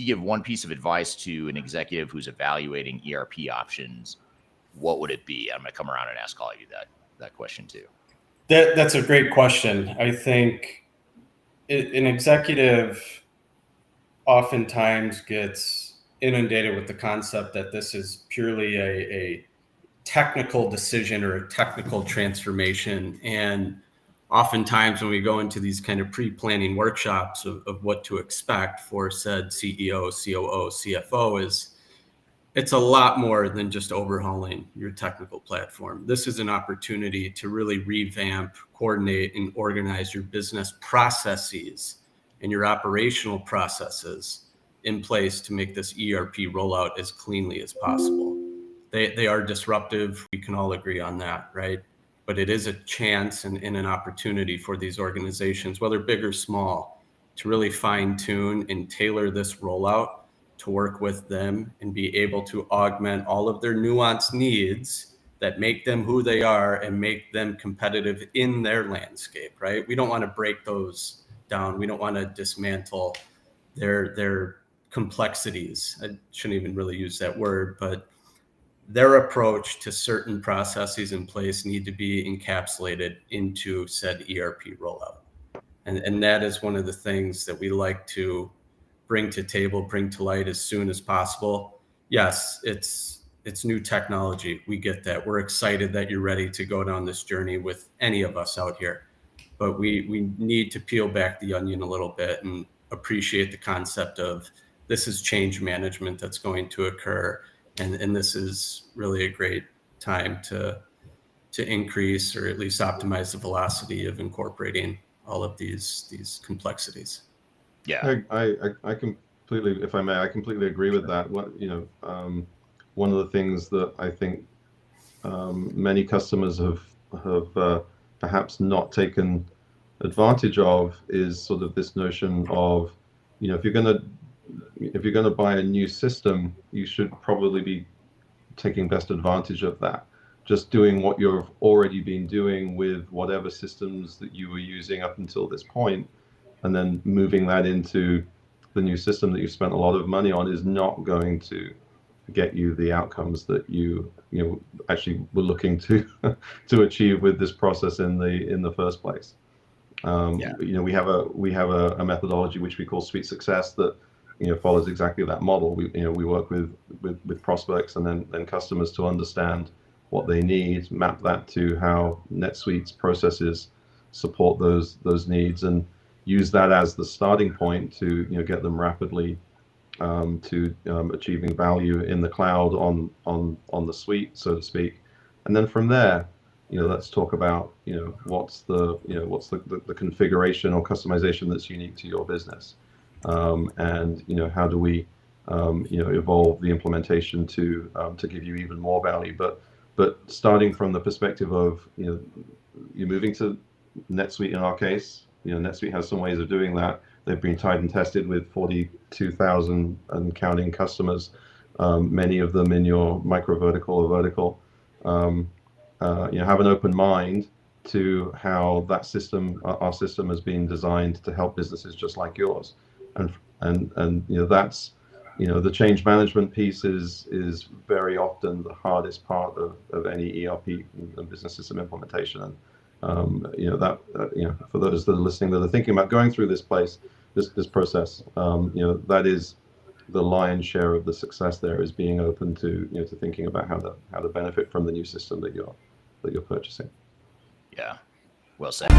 could give one piece of advice to an executive who's evaluating ERP options, what would it be? I'm going to come around and ask all of you that question too. That's a great question. I think an executive oftentimes gets inundated with the concept that this is purely a technical decision or a technical transformation. And oftentimes when we go into these kind of pre-planning workshops of what to expect for said CEO, COO, CFO, it's a lot more than just overhauling your technical platform. This is an opportunity to really revamp, coordinate, and organize your business processes and your operational processes in place to make this ERP rollout as cleanly as possible. They are disruptive. We can all agree on that, right? But it is a chance and an opportunity for these organizations, whether big or small, to really fine tune and tailor this rollout to work with them and be able to augment all of their nuanced needs that make them who they are and make them competitive in their landscape, right? We don't want to break those down. We don't want to dismantle their complexities. I shouldn't even really use that word, but their approach to certain processes in place need to be encapsulated into said ERP rollout. And that is one of the things that we like to bring to light as soon as possible. Yes, it's new technology. We get that. We're excited that you're ready to go down this journey with any of us out here. But we need to peel back the onion a little bit and appreciate the concept of this is change management that's going to occur. And this is really a great time to increase or at least optimize the velocity of incorporating all of these complexities. Yeah, I completely, if I may, I completely agree with that. One of the things that I think many customers have perhaps not taken advantage of is sort of this notion of, if you're going to buy a new system, you should probably be taking best advantage of that. Just doing what you've already been doing with whatever systems that you were using up until this point, and then moving that into the new system that you've spent a lot of money on is not going to get you the outcomes that you actually were looking to achieve with this process in the first place. We have a methodology which we call Sweet Success that follows exactly that model. We work with prospects and then customers to understand what they need, map that to how NetSuite's processes support those needs, and use that as the starting point to get them rapidly to achieving value in the cloud on the suite, so to speak. And then from there, let's talk about what's the configuration or customization that's unique to your business, and how do we evolve the implementation to give you even more value. But starting from the perspective of you're moving to NetSuite in our case. NetSuite has some ways of doing that. They've been tried and tested with 42,000 and counting customers, many of them in your micro vertical or vertical. Have an open mind to how that system, our system, has been designed to help businesses just like yours. And that's the change management piece is very often the hardest part of any ERP and business system implementation. And for those that are listening that are thinking about going through this process, that is the lion's share of the success. There is being open to to thinking about how to benefit from the new system that you're purchasing. Yeah, well said.